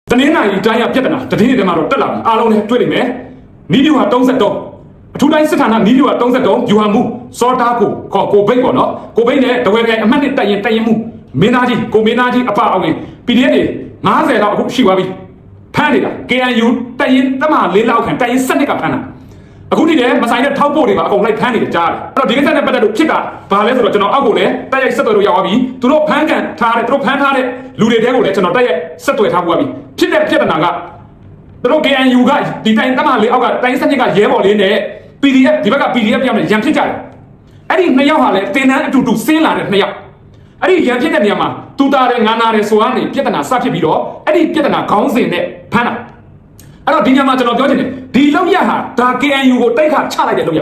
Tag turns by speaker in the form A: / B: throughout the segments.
A: တနင်္လာရီတိုင်းရပြဿနာတတိယတမှာတော့တက်လာပြီအားလုံးနဲ့တွေ့လိမ့်မယ်နီးပြူဟာ33အထူးတိုင်းစစ်ဌာနနီးပြူဟာ33ယူဟန်မှုစောတာကိုခေါ်ကိုဘိတ်ပေါ့နော်ကိုဘိတ်နဲ့တဝဲကအမှတ်နဲ့တိုင်ရင်မှုမင်းသားကြီးကိုမင်းသားကြီးအပအောင်ရင် PDF တွေ90လောက်အခုရှိသွားပြီဖမ်းနေတာ KNU တိုင်ရင်တမ၄လောက်ခံတိုင်ရင်7နှစ်ကဖမ်းတာအခုဒီလည်းမဆိုင်တဲ့ထောက်ပို့တွေပါအကုန်လိုက်ဖမ်းနေတယ်ကြားတယ်အဲ့တော့ဒီကိစ္စနဲ့ပတ်သက်လို့ဖြစ်တာဘာလဲဆိုတော့ကျွန်တော်အောက်ကိုလည်းတိုက်ရိုက်ဆက်သွယ်လို့ရောက်သွားပြီသူတို့ဖမ်းကန်ထားတဲ့သူတို့ဖမ်းထားတဲ့လူတွေတဲကိုလည်းကျွန်တော်တိုက်ရိုက်ဆက်သွယ်ထားဖို့ပြီဖြစ်တဲ့ပြဿနာကသူတို့ KNU ကဒီတိုင်တမလေးအောက်ကတိုင်စနစ်ကရဲဘော်လေးနဲ့ PDF ဒီဘက်က PDF ပြောင်းနေရန်ဖြစ်ကြတယ်အဲ့ဒီ2ယောက်ဟာလည်းတင်တန်းအတူတူဆင်းလာတဲ့2ယောက်အဲ့ဒီရန်ဖြစ်တဲ့နေရာမှာတူတာတယ်ငါနာတယ်ဆိုကနေပြဿနာစဖြစ်ပြီးတော့အဲ့ဒီပြဿနာခေါင်းစဉ်နဲ့ဖမ်းတာအဲ့တော့ဒီညမှာကျွန်တော်ပြောချင်တယ်ဒီလောက်ရဟာဒါ KNU ကိုတိုက်ခါချလိုက်တဲ့လောက်ရ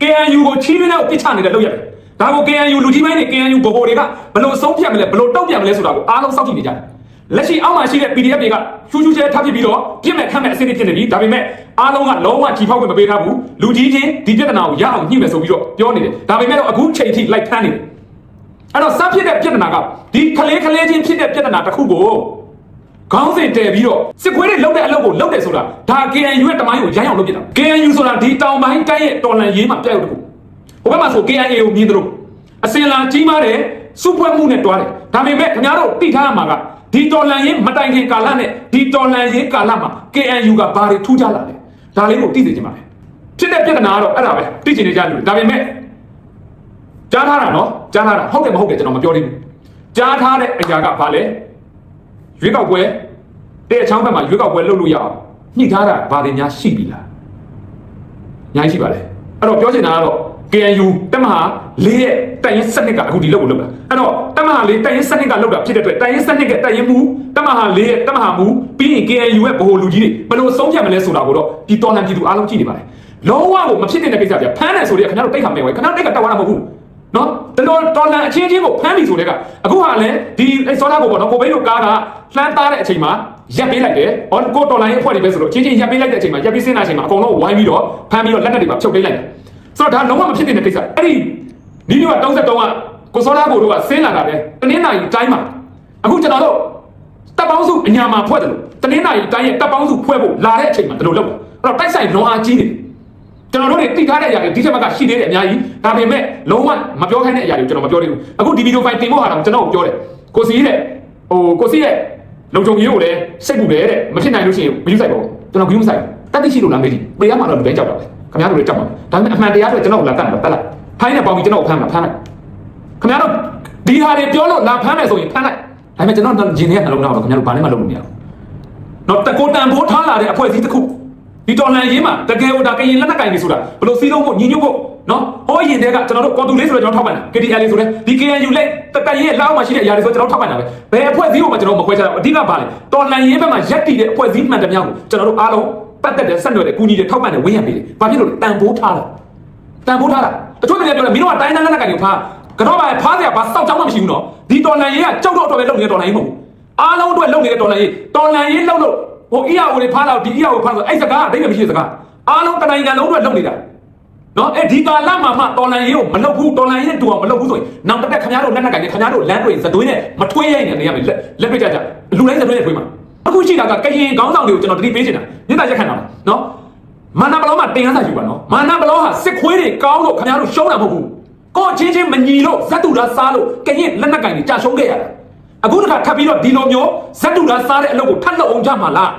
A: KNU ကိုချီးနှင်းတဲ့ကိုပြစ်ချနေတဲ့လောက်ရဒါကို KNU လူကြီးပိုင်းနဲ့ KNU ဘိုဘိုတွေကဘလို့ဆုံးဖြတ်မလဲဘလို့တုံ့ပြန်မလဲဆိုတာကိုအားလုံးစောင့်ကြည့်နေကြတယ်လက်ရှိအောက်မှာရှိတဲ့ PDF တွေကရှူးရှူးချဲထပ်ဖြစ်ပြီးတော့ပြစ်မဲ့ခတ်မဲ့အစစ်ဖြစ်နေပြီဒါပေမဲ့အားလုံးကလုံးဝချီဖောက်ခွင့်မပေးထားဘူးလူကြီးချင်းဒီပြဿနာကိုရအောင်ညှိမယ်ဆိုပြီးတော့ပြောနေတယ်ဒါပေမဲ့တော့အခုချိန်ထိလိုက်ဖမ်းနေတယ်အဲ့တော့စဖြစ်တဲ့ပြဿနာကဒီခလေးချင်းဖြစ်တဲ့ပြဿနာတစ်ခုကိုခေါင်းစဉ်တည်ပြီးတော့စစ်ခွေးတွေလှုပ်တဲ့အလုပ်ကိုလှုပ်တယ်ဆိုတာဒါ KNU ရဲ့တမိုင်းကိုရိုင်းအောင်လုပ်ပြတာ KNU ဆိုတာဒီတောင်ပိုင်းတိုင်းရဲ့တော်လှန်ရေးမှာပြတ်ရုပ်တခုဟိုဘက်မှာဆို KNA ကိုမြင်တယ်လို့အစင်လာကြီးမားတယ်စုဖွဲ့မှုနဲ့တွားတယ်ဒါပေမဲ့ခင်ဗျားတို့သိထားရမှာကဒီတော်လှန်ရေးမတိုင်ခင်ကာလနဲ့ဒီတော်လှန်ရေးကာလမှာ KNU ကဘာတွေထူးခြားလာလဲဒါလေးကိုသိသိချင်ပါတယ်ဖြစ်တဲ့ပြဿနာကတော့အဲ့ဒါပဲသိချင်နေကြလို့ဒါပေမဲ့ကြားထားတာနော်ကြားထားတာဟုတ်တယ်မဟုတ်တယ်ကျွန်တော်မပြောသေးဘူးကြားထားတဲ့အရာကဘာလဲရွေးကောက်ပွဲတဲ့အချောင်းဘက်မှာရွေးကောက်ပွဲလုပ်လို့ရအောင်ညှိထားတာဘာတွေများရှိပြီလားညာရှိပါလေအဲ့တော့ပြောချင်တာကတော့ KNU တက်မဟာ၄ရဲ့တိုင်ရင်စနစ်ကအခုဒီလောက်ကိုလုပ်တာအဲ့တော့တက်မဟာ၄တိုင်ရင်စနစ်ကလုပ်တာဖြစ်တဲ့အတွက်တိုင်ရင်စနစ်ကတိုင်ရင်မူတက်မဟာ၄ရဲ့တက်မဟာမူပြီးရင် KNU ရဲ့ဗဟိုလူကြီးတွေဘယ်လိုဆုံးဖြတ်မလဲဆိုတာကိုတော့ဒီတော်လှန်ပြည်သူအားလုံးကြည့်နေပါတယ်လုံးဝကိုမဖြစ်တဲ့ကိစ္စပြဖမ်းတယ်ဆိုတော့ခင်ဗျားတို့တိတ်ခါမဲ့ဝဲခင်ဗျားတို့တိတ်ခါတက်သွားတာမဟုတ်ဘူးနော်တော်လှန်အချင်းချင်းကိုဖမ်းပြီဆိုတဲ့ကအခုဟာလည်းဒီစောသားကိုပေါ့နော်ကိုဘိန်းတို့ကားကလှမ်းသားတဲ့အချိန်မှာရပ်ပေးလိုက်တယ်ဟောကိုတော်လှန်ရေးအဖွဲ့တွေပဲဆိုတော့ချင်းရပ်ပေးလိုက်တဲ့အချိန်မှာရပ်ပြီးစင်းတဲ့အချိန်မှာအကုန်လုံးဝိုင်းပြီးတော့ဖမ်းပြီးတော့လက်နက်တွေပါဖြုတ်ပေးလိုက်တယ်ဆိုတော့ဒါလုံးဝမဖြစ်တဲ့ကိစ္စအဲ့ဒီနီးနီးက33ကကိုစောသားကိုတို့ကဆင်းလာတာပဲတနင်္လာရီတိုင်းမှာအခုကျွန်တော်တို့တပ်ပေါင်းစုအညာမှာဖွဲ့တယ်လို့တနင်္လာရီတိုင်းရဲ့တပ်ပေါင်းစုဖွဲ့ဖို့လာတဲ့အချိန်မှာဒီလိုလုပ်အဲ့တော့တိုက်ဆိုင်လွန်အားကြီးနေကျွန်တော်တို့တွေသိထားတဲ့အရာတွေဒီချက်ဘက်ကရှိသေးတယ်အများကြီးဒါပေမဲ့လုံးဝမပြောခိုင်းတဲ့အရာတွေကျွန်တော်မပြောသေးဘူးအခုဒီဗီဒီယိုဖိုင်တင်ဖို့ဟာတော့ကျွန်တော်ပြောတယ်ကိုစီရဲ့ကိုစီရဲ့လုံခြုံရေးကိုလည်းစိတ်ပူတယ်တဲ့မဖြစ်နိုင်လို့ရှိရင်မယူဆိုင်ပါဘူးကျွန်တော်ဂရုမစိုက်တတ်သိရှိလို့လားမေးကြည့်ပေးရမှာတော့လူတိုင်းကြောက်တာပဲခင်ဗျားတို့လည်းကြောက်ပါဒါပေမဲ့အမှန်တရားဆိုကျွန်တော်လာတတ်တယ်တက်လိုက်ဖိုင်းနဲ့ပေါင်းပြီးကျွန်တော်ဖမ်းလိုက်ခင်ဗျားတို့ဒီဟာတွေပြောလို့လာဖမ်းမယ်ဆိုရင်ဖမ်းလိုက်ဒါပေမဲ့ကျွန်တော်ဂျင်းရဲ့နှလုံးသားတော့ခင်ဗျားတို့ဘာနဲ့မှလုပ်လို့မရဘူးတော့တကိုတန်ဖိုးထားလာတဲ့အဖွဲ့အစည်းတစ်ခုဒီတော်လှန်ရေးမှာတကယ်ဟိုဒါကရင်လက်နက်ကင်နေဆိုတာဘလို့စီးလုံးဖို့ညီညွတ်ဖို့နော်ဟောရင်တဲ့ကကျွန်တော်တို့ကော်တူလေးဆိုတော့ကျွန်တော်ထောက်ပံ့တာ KDL ဆိုတဲ့ဒီ KNU လက်တကယ်ရဲ့လောက်မှရှိတဲ့အရာတွေဆိုကျွန်တော်ထောက်ပံ့တာပဲဘယ်အဖွဲ့အစည်းကိုမှကျွန်တော်မခွဲခြားဘူးအဓိကပါလေတော်လှန်ရေးဘက်မှာရက်တည်တဲ့အဖွဲ့အစည်းမှန်တယ်များကိုကျွန်တော်တို့အားလုံးပတ်သက်တဲ့ဆက်နွယ်တဲ့ကူညီတဲ့ထောက်ပံ့တဲ့ဝင်းရံပေးတယ်ဘာဖြစ်လို့တန်ဖိုးထားတာတန်ဖိုးထားတာတချို့တွေပြောတယ်မင်းတို့ကတိုင်းတန်းလက်နက်ကင်ကိုဖားကတော့ဖားစရာဘာစောက်ကြောင်းမှမရှိဘူးနော်ဒီတော်လှန်ရေးကကြောက်တော့ပဲလုပ်နေတဲ့တော်လှန်ရေးမဟုတ်ဘူးအားလုံးအတွက်လုပ်နေတဲ့တော်လှန်ရေးလုပ်လို့ဟိုEAOတွေဖားတော့ဒီEAOဖားဆိုအဲ့စကားအတိတ်မရှိတဲ့စကားအားလုံးတနိုင်ငံလုံးအတွက်လုပ်နေတာနော်ဒီကာလမှာမှတော်လန်ရေးကိုမလုပ်ဘူးတော်လန်ရေးနဲ့တူအောင်မလုပ်ဘူးဆိုရင်နောက်တစ်ခါခင်ဗျားတို့လက်နက်ကင်နဲ့ခင်ဗျားတို့လမ်းတွေဇသွေးနဲ့မထွေးရိုက်နေရမယ်လက်တွေ့ကြလူတိုင်းဇသွေးနဲ့ထွေးမှာအခုရှိတာကကရင်ခေါင်းဆောင်တွေကိုကျွန်တော်တတိပေးချင်တာညတာရက်ခံတာနော်မာနဘလောမှာတင်ရစာယူပါနော်မာနဘလောဟာစစ်ခွေးတွေကောင်းလို့ခင်ဗျားတို့ရှုံးတာမဟုတ်ဘူးကိုချင်းမညီလို့ဇက်တူတာစားလို့ကရင်လက်နက်ကင်တွေကြာရှုံးခဲ့ရတာအခုတစ်ခါထပ်ပြီးတော့ဒီလိုမျိုးဇက်တူတာစားတဲ့အလုပ်ကိုထပ်လုပ်အောင်ကြမှာလား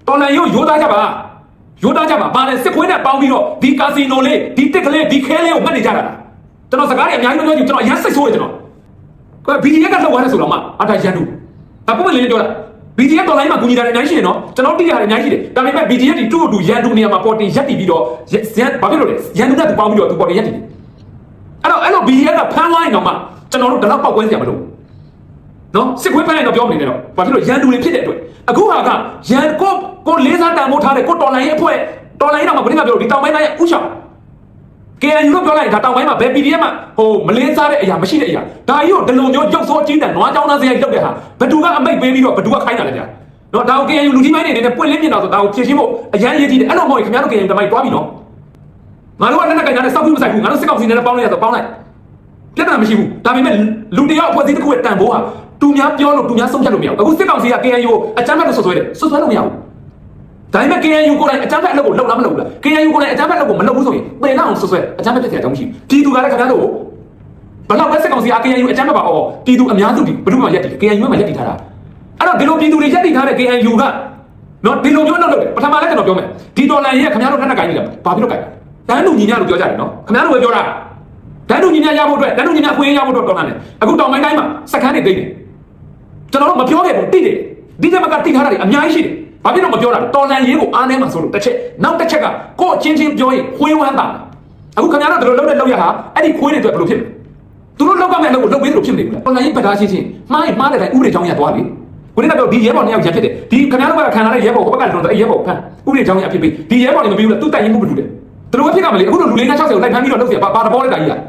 A: တော်လန်ရေးကိုရိုးသားကြပါရိုးသားကြပါဘာလဲစစ်ခွေးနဲ့ပေါင်းပြီးတော့ဒီကာစီနိုလေးဒီတစ်ကလေးဒီခဲလေးကိုမှတ်နေကြတာကျွန်တော်စကားတွေအများကြီးမပြောချင်ကျွန်တော်အရင်စိတ်ဆိုးတယ်ကျွန်တော်ကို BDF ကလောက်သွားတယ်ဆိုတော့မှအထိုင်ရန်တူအခုမှလေးပြောတာ BDF တော်လိုင်းမှာကူညီတာတွေအများကြီးရှိတယ်နော်ကျွန်တော်တိရတယ်အများကြီးရှိတယ်ဒါပေမဲ့ BDF ဒီတူတူရန်တူနေရာမှာပေါ်တင်ရက်တည်ပြီးတော့ဘာဖြစ်လို့လဲရန်တူနဲ့သူပေါင်းပြီးတော့သူပေါ်တင်ရက်တည်အဲ့တော့ BDF ကဖမ်းလိုက်တော့မှကျွန်တော်တို့တော့ပောက်ကွဲစရာမလိုနော်စစ်ခွေးဖမ်းလိုက်တော့ပြောနေတယ်တော့ဘာဖြစ်လို့ရန်တူတွေဖြစ်တဲ့အတွက်အခုဟာကရန်ကိုလေးစားတန်ဖိုးထားတဲ့ကိုတော်လိုင်းရဲ့အဖွဲ့တော်လိုင်းတော့မဘယ်နည်းပြောလို့ဒီတောင်ပိုင်းသားရဲ့ဥချောင်း KNU လို့ပြောလိုက်ဒါတောင်ပိုင်းမှာဘယ် PDF မှာဟိုမလေးစားတဲ့အရာမရှိတဲ့အရာဒါကြီးကိုဒီလိုမျိုးရုပ်စောကြီးတဲ့နွားကြောင်းသားစရိုက်လုပ်တဲ့ဟာဘသူကအမိတ်ပေးပြီးတော့ဘသူကခိုင်းတာလဲဗျာနော်ဒါကို KNU လူကြီးပိုင်းနေနဲ့ပွင့်လင်းမြင်တာဆိုဒါကိုဖြည့်ရှင်းဖို့အရန်ရေးကြည့်တယ်အဲ့လိုမဟုတ်ရင်ခင်ဗျားတို့ KNU တမိုင်းတွားပြီနော်ငါတို့ကလက်နက်ကင်တဲ့စောက်ပြီးမဆိုင်ဘူးငါတို့စစ်ကောင်စီနဲ့ပေါင်းလိုက်ရဆိုပေါင်းလိုက်ပြဿနာမရှိဘူးဒါပေမဲ့လူတယောက်အဖွဲ့အစည်းတစ်ခုရဲ့တန်ဖိုးဟာ
B: တူများပြောလို့တူများဆုံးဖြတ်လို့မရဘူးအခုစစ်ကောင်စီက KNU ကိုအကြမ်းဖက်လို့ဆွဆွဲတယ်ဆွဆွဲလို့မရဘူးဒါပေမဲ့ KNU ကိုယ်တိုင်အကြမ်းဖက်အလုပ်ကိုလုပ်လားမလုပ်ဘူးလား KNU ကိုယ်တိုင်အကြမ်းဖက်အလုပ်ကိုမလုပ်ဘူးဆိုရင်ပင်လောက်အောင်ဆွဆွဲအကြမ်းဖက်ဖြစ်တဲ့အကြောင်းမရှိဘူးပြည်သူကလည်းခင်ဗျားတို့ဘလောက်ပဲစစ်ကောင်စီက KNU အကြမ်းဖက်ပါအော်ပြည်သူအများစုဒီဘယ်သူမှရက်တည် KNU မှရက်တည်ထားတာအဲ့တော့ဒီလိုပြည်သူတွေရက်တည်ထားတဲ့ KNU ကနော်ဒီလိုမျိုးလုပ်တယ်ပထမလည်းကျွန်တော်ပြောမယ်ဒီဒေါ်လာရဲ့ခင်ဗျားတို့ထက်နဲ့ကိုင်းနေတယ်ဘာဖြစ်လို့ကိုင်းတန်းလူညီညာလို့ပြောကြတယ်နော်ခင်ဗျားတို့ပဲပြောတာတန်းလူညီညာရဖို့အတွက်တန်းလူညီညာအခွင့်အရေးရဖို့အတွက်တော်လာတယ်အခုတောင်ပိုင်းတိုင်းမှာစက္ကန့်တွေသိတယ်ကျွန်တော်တို့မပြောခဲ့ဘူးတိတယ်ဒီချက်မကတိထားတာတွေအများကြီးရှိတယ်ဘာဖြစ်လို့မပြောတာတော်လန်ရေးကိုအားနေမှာဆိုလို့တစ်ချက်နောက်တစ်ချက်ကကိုယ့်အချင်းချင်းပြောရင်ခွေးဝမ်းတာအခုခင်ဗျားတို့ဒီလိုလုပ်တဲ့လုပ်ရဟာအဲ့ဒီခွေးတွေအတွက်ဘယ်လိုဖြစ်လဲသူတို့လောက်ကမဲ့လုပ်ကိုလုပ်ပေးလို့ဖြစ်နေဘူးလားတော်လန်ရေးပဒါချင်းချင်းမှားရင်မှားတဲ့တိုင်းဥပဒေကြောင်းရသွားပြီကိုနေတော့ဒီရဲဘော်နှစ်ယောက်ရဖြစ်တယ်ဒီခင်ဗျားတို့ကခံလာတဲ့ရဲဘော်ဟိုဘက်ကကျွန်တော်အဲ့ရဲဘော်ဖမ်းဥပဒေကြောင်းရဖြစ်ပြီဒီရဲဘော်တွေမပြီးဘူးလားသူတိုင်ရင်မှုမတူတယ်သူတို့ကဖြစ်ကမလေးအခုတို့လူလေး60ကိုလိုက်ဖမ်းပြီးတော့လုပ်เสียဘာတဘောလဲတာကြီးอ่ะ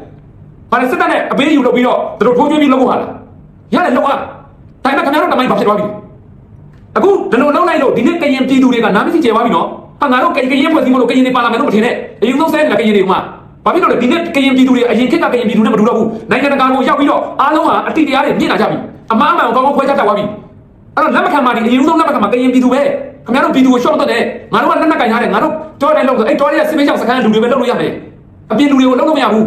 B: ဘာလဲစစ်တပ်နဲ့အပေးယူလုပ်ပြီးတော့သူတို့ထိုးကျွေးပြီးလုပ်ဖို့ဟာလားရတယ်လုပ်อ่ะတိုင်မဲ့ခင်ဗျားတို့တမိုင်းဘာဖြစ်သွားပြီအခုဒီလိုလုပ်လိုက်လို့ဒီနေ့ကရင်ပြည်သူတွေကနားမသိကျေသွားပြီနော်ဟာငါတို့ကရင်ဖွဲ့စည်းမလို့ကရင်တွေပါလာမယ်လို့မထင်နဲ့အရင်ဆုံးဆဲလာကရင်တွေကဘာဖြစ်လို့လဲဒီနေ့ကရင်ပြည်သူတွေအရင်ခေတ်ကကရင်ပြည်သူနဲ့မတူတော့ဘူးနိုင်ငံတကာကိုရောက်ပြီးတော့အားလုံးကအတိတရားတွေမြင့်လာကြပြီအမားအမှန်ကောင်းကောင်းခွဲခြားကြသွားပြီအဲ့တော့လက်မခံပါဒီအရင်ဆုံးလက်မခံပါကရင်ပြည်သူပဲခင်ဗျားတို့ပြည်သူကိုရှော့တော့တယ်ငါတို့ကလက်နက်ကင်ထားတယ်ငါတို့ကြောတိုင်းလုပ်ဆိုအဲ့တော်ရဲ့စစ်မေးချောက်စကန်လူတွေပဲလုပ်လို့ရမယ်အပြင်လူတွေကိုလုပ်လို့မရဘူး